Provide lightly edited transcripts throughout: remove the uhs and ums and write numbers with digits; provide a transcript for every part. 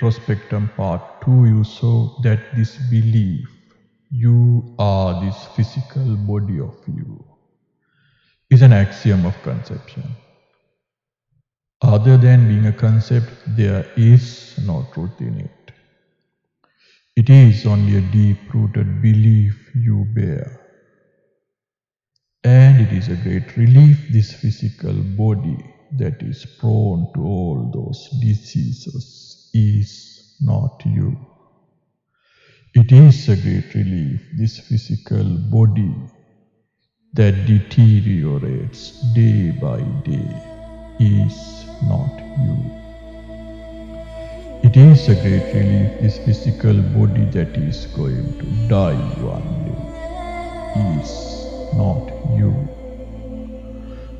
Introspectum Part 2, you saw that this belief, you are this physical body of you, is an axiom of conception. Other than being a concept, there is no truth in it. It is only a deep-rooted belief you bear. And it is a great relief, this physical body that is prone to all those diseases is not you. It is a great relief, this physical body that deteriorates day by day is not you. It is a great relief, this physical body that is going to die one day is not you.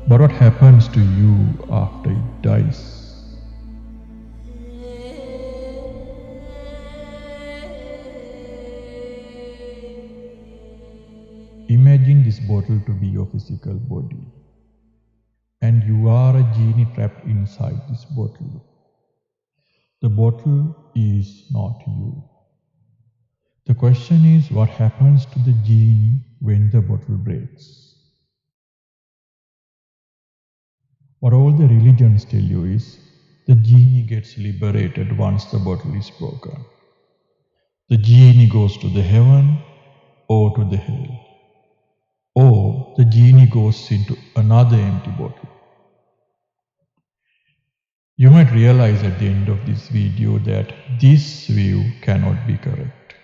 But what happens to you after it dies? Imagine this bottle to be your physical body, and you are a genie trapped inside this bottle. The bottle is not you. The question is, what happens to the genie when the bottle breaks? What all the religions tell you is, the genie gets liberated once the bottle is broken. The genie goes to the heaven or to the hell. Or the genie goes into another empty bottle. You might realize at the end of this video that this view cannot be correct.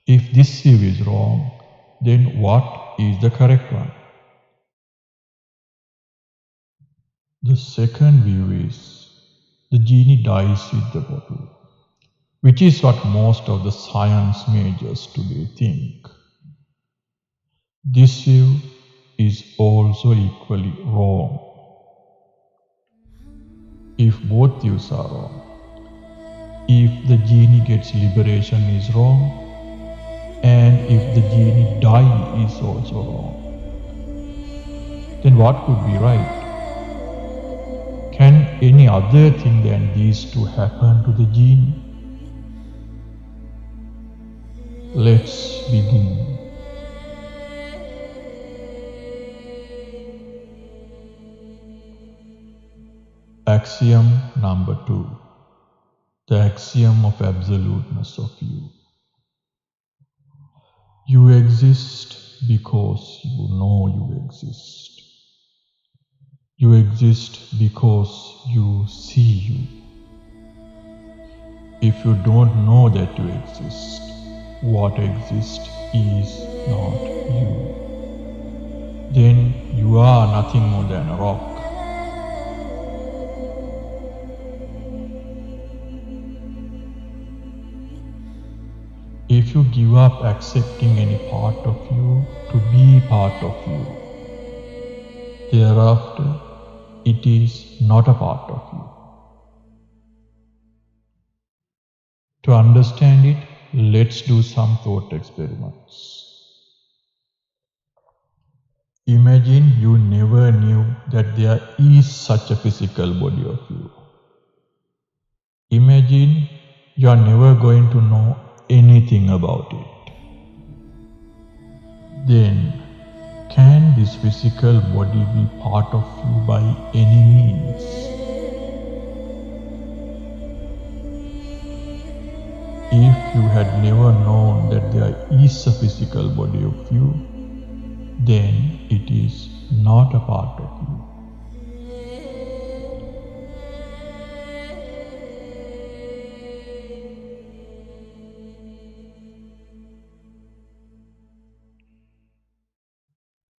If this view is wrong, then what is the correct one? The second view is the genie dies with the bottle, which is what most of the science majors today think. This view is also equally wrong. If both views are wrong, if the genie gets liberation is wrong, and if the genie die is also wrong, then what could be right? Can any other thing than these two happen to the genie? Let's begin. Axiom number 2. The axiom of absoluteness of you. You exist because you know you exist. You exist because you see you. If you don't know that you exist, what exists is not you. Then you are nothing more than a rock. If you give up accepting any part of you to be part of you, thereafter it is not a part of you. To understand it, let's do some thought experiments. Imagine you never knew that there is such a physical body of you. Imagine you are never going to know anything about it. Then, can this physical body be part of you by any means? If you had never known that there is a physical body of you, then it is not a part of you.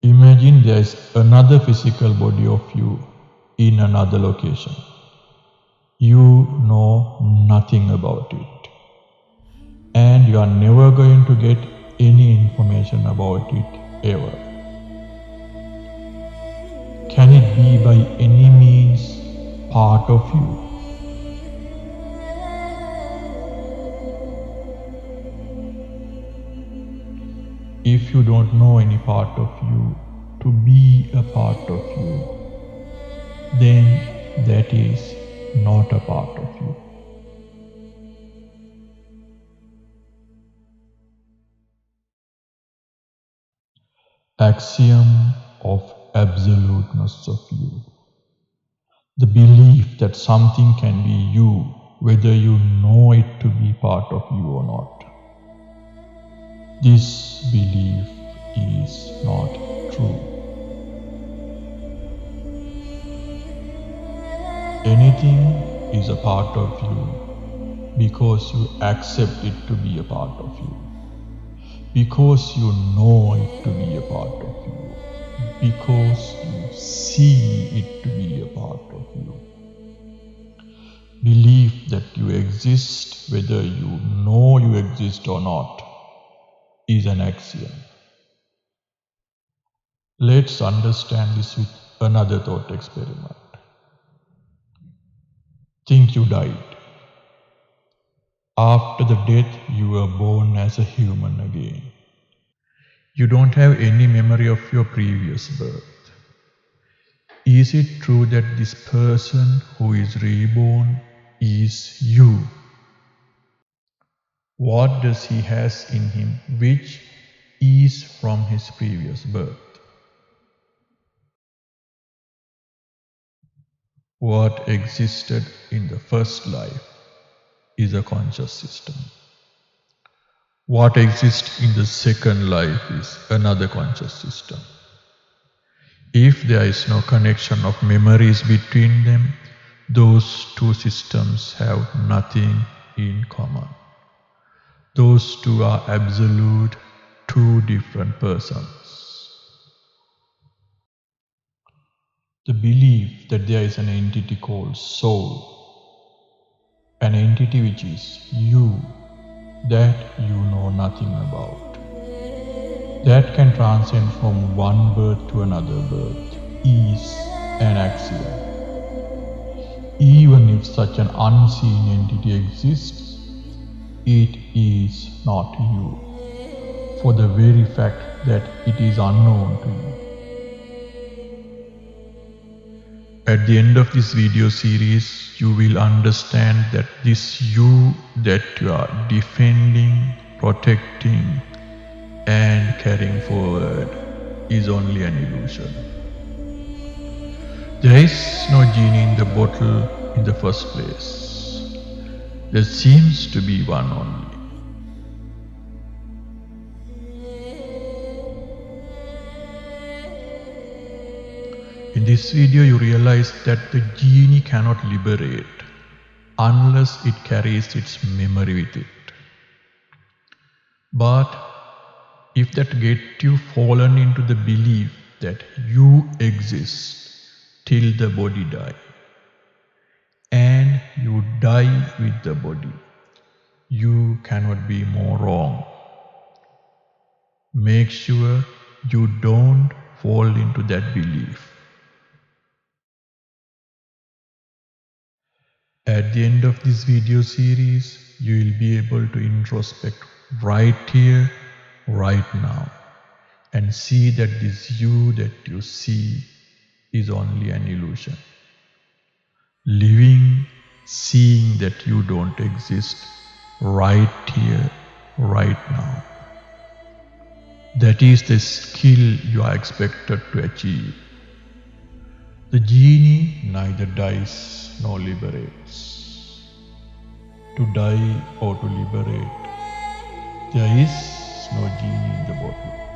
Imagine there is another physical body of you in another location. You know nothing about it, and you are never going to get any information about it ever. Can it be by any means part of you? If you don't know any part of you to be a part of you, then that is not a part of you. Axiom of absoluteness of you. The belief that something can be you, whether you know it to be part of you or not. This belief is not true. Anything is a part of you because you accept it to be a part of you, because you know it to be a part of you, because you see it to be a part of you. Belief that you exist, whether you know you exist or not, is an axiom. Let's understand this with another thought experiment. Think you died. After the death, you were born as a human again. You don't have any memory of your previous birth. Is it true that this person who is reborn is you? What does he has in him which is from his previous birth? What existed in the first life is a conscious system. What exists in the second life is another conscious system. If there is no connection of memories between them, those two systems have nothing in common. Those two are absolute, two different persons. The belief that there is an entity called soul, an entity which is you, that you know nothing about, that can transcend from one birth to another birth, is an axiom. Even if such an unseen entity exists, it is not you, for the very fact that it is unknown to you. At the end of this video series, you will understand that this you that you are defending, protecting, and carrying forward is only an illusion. There is no genie in the bottle in the first place. There seems to be one only. In this video, you realize that the genie cannot liberate unless it carries its memory with it. But if that get you fallen into the belief that you exist till the body die, and you die with the body, you cannot be more wrong. Make sure you don't fall into that belief. At the end of this video series, you will be able to introspect right here, right now, and see that this you that you see is only an illusion. Living, seeing that you don't exist right here, right now. That is the skill you are expected to achieve. The genie neither dies nor liberates. To die or to liberate, there is no genie in the bottle.